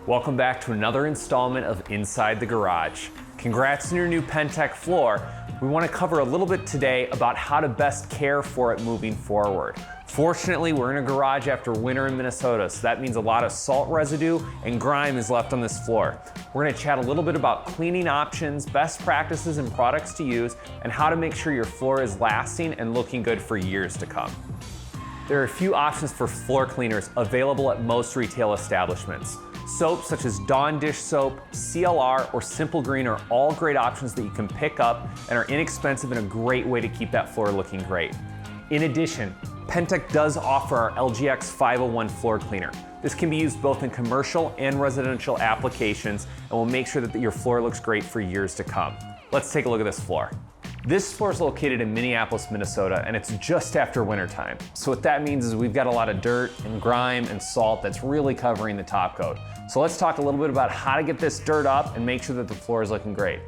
Welcome back to another installment of Inside the Garage. Congrats on your new Pentec floor. We want to cover a little bit today about how to best care for it moving forward. Fortunately, we're in a garage after winter in Minnesota, so that means a lot of salt residue and grime is left on this floor. We're going to chat a little bit about cleaning options, best practices and products to use, and how to make sure your floor is lasting and looking good for years to come. There are a few options for floor cleaners available at most retail establishments. Soaps such as Dawn dish soap, CLR, or Simple Green are all great options that you can pick up and are inexpensive and a great way to keep that floor looking great. In addition, Pentec does offer our LGX 501 floor cleaner. This can be used both in commercial and residential applications and will make sure that your floor looks great for years to come. Let's take a look at this floor. This floor is located in Minneapolis, Minnesota, and it's just after winter time. So what that means is we've got a lot of dirt and grime and salt that's really covering the top coat. So let's talk a little bit about how to get this dirt up and make sure that the floor is looking great.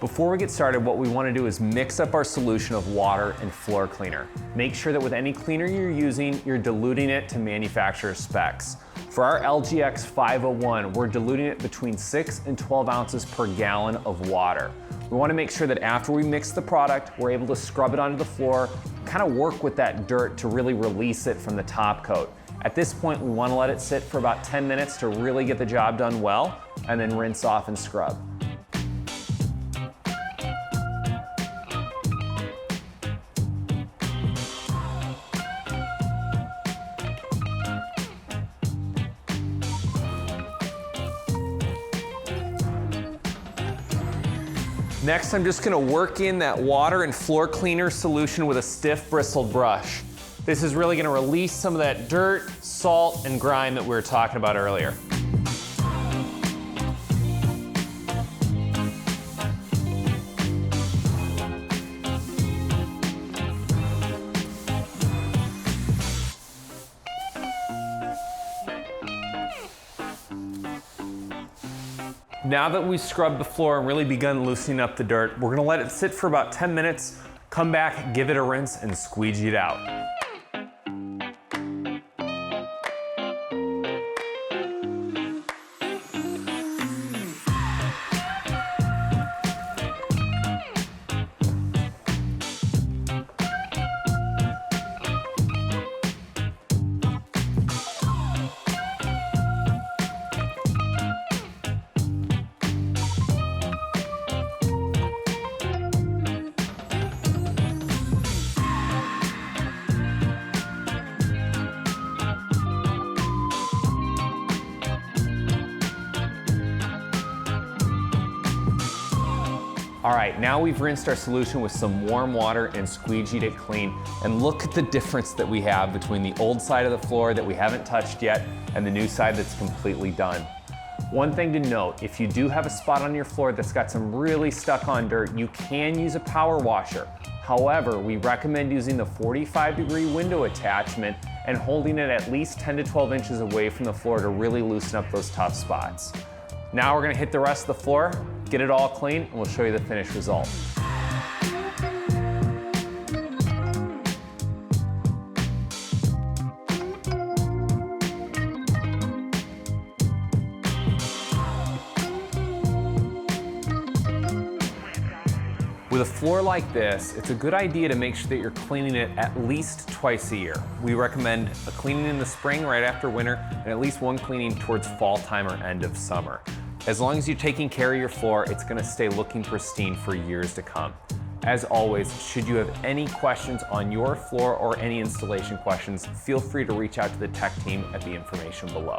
Before we get started, what we want to do is mix up our solution of water and floor cleaner. Make sure that with any cleaner you're using, you're diluting it to manufacturer's specs. For our LGX 501, we're diluting it between 6 and 12 ounces per gallon of water. We want to make sure that after we mix the product, we're able to scrub it onto the floor, kind of work with that dirt to really release it from the top coat. At this point, we want to let it sit for about 10 minutes to really get the job done well, and then rinse off and scrub. Next, I'm just going to work in that water and floor cleaner solution with a stiff bristled brush. This is really going to release some of that dirt, salt, and grime that we were talking about earlier. Now that we've scrubbed the floor and really begun loosening up the dirt, we're gonna let it sit for about 10 minutes, come back, give it a rinse, and squeegee it out. All right, now we've rinsed our solution with some warm water and squeegeed it clean. And look at the difference that we have between the old side of the floor that we haven't touched yet and the new side that's completely done. One thing to note, if you do have a spot on your floor that's got some really stuck on dirt, you can use a power washer. However, we recommend using the 45-degree window attachment and holding it at least 10 to 12 inches away from the floor to really loosen up those tough spots. Now we're gonna hit the rest of the floor, get it all clean, and we'll show you the finished result. With a floor like this, it's a good idea to make sure that you're cleaning it at least twice a year. We recommend a cleaning in the spring right after winter and at least one cleaning towards fall time or end of summer. As long as you're taking care of your floor, it's gonna stay looking pristine for years to come. As always, should you have any questions on your floor or any installation questions, feel free to reach out to the tech team at the information below.